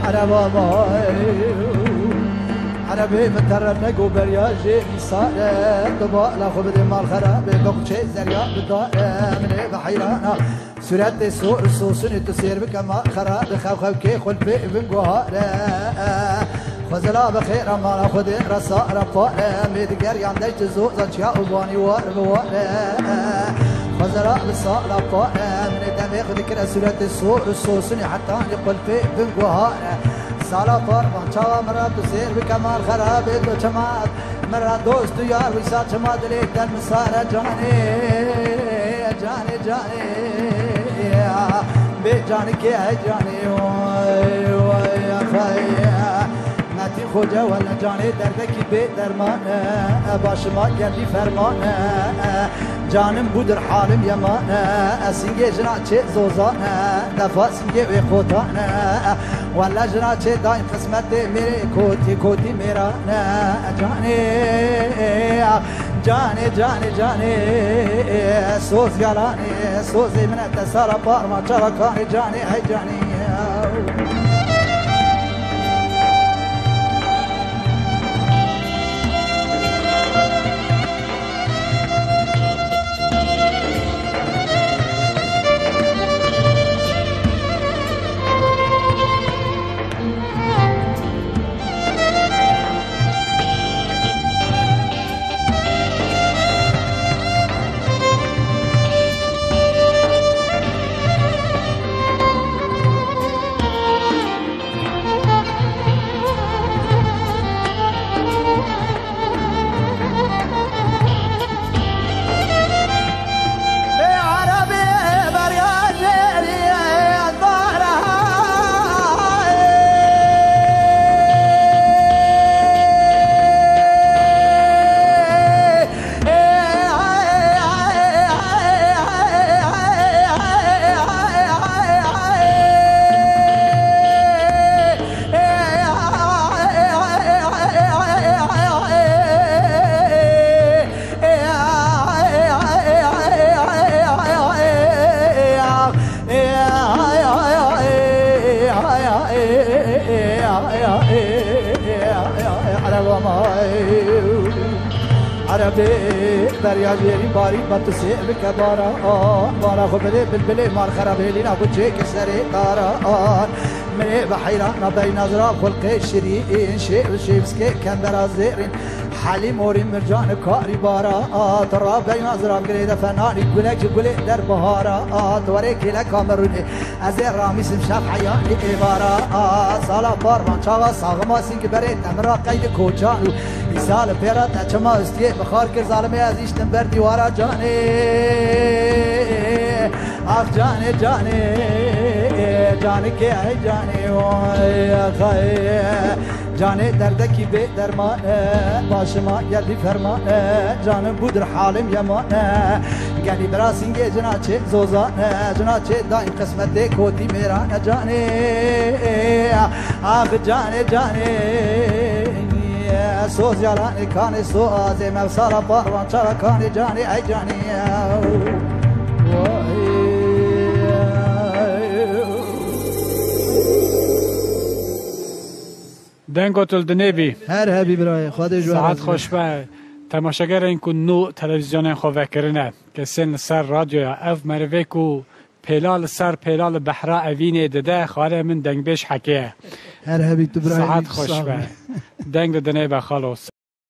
عربا عربي متر نگو بریاجی میساره دبا لخوب مال خراب بقچه زریا بدار من بحیرانا سرعت سور سوسنی تسیر بکما خراب خو که خل بنگوهاره خزلا بخیر مال خود رسا رفا میدگر یاندش زوزا چیا وبانی وار بواره خزلا بسا رفا من دم خود کر سرعت سور سوسنی حتی قل بنگوهاره سالا فرمان چاوا مرا تو سیر بکمال خراب تو چماد مرا دوست یار ویسا چماد لیک در مسارا جانے جانے جانے بے جان کے ہے جانے نتی خوجا ولا جانے درد کی بے درمان باشما گردی فرمان جانم بودر حالم يمان اسنگه جناچه زوزان دفا سنگه و خوتان ولا جناچه دایم قسمت میره کوتی کوتی میران جانه جانه جانه جانه سوز گلانه سوزی من تسارا پارما چاکانی جانه های جانه عربي دريا بيري باري بتسير بكبارا بارا خبلي بالبلي مار خرابي لينا بوجهك سري طاران مني بحيران بين نظرة خلقي شريين شيء بسكي كان برازيرين حالي موري مرجان كاري بارا ترى بين نظرة قريدة فناني قولك قولي در بهارا توريكي لكامروني ازير رامي سمشاف حياني إبارا سالا بارمان شاوا ساغما سنك بريت امرا قيد كوچانو سال پیرات اچما استیه بخار کر ظالمی ازیش تنبر دیوارا جانه آخ جانه جانه جانه که ای جانه آخای جانه دردکی به درمانه باشما گردی فرمانه جانه بودر حالم یمانه گلی برا سنگه جناچه زوزانه جناچه دایم قسمت کوتی میرانه جانه آخ جانه جانه سوز یارانی کانی سوز مفسر باروان چرا کانی جانی ای جانی دنگو تلدنیبی هر هبی برای خود جوار ساعت خوشبه تماشاگر این که نو تلویزیون خواه کرنه که سن سر رادیو اف مروه کو پیلال سر پیلال بحرا اوینه دده خاله من دنگ بیش حکیه هر هبی تو برای ساعت خوشبه دنگ دنیبه خالص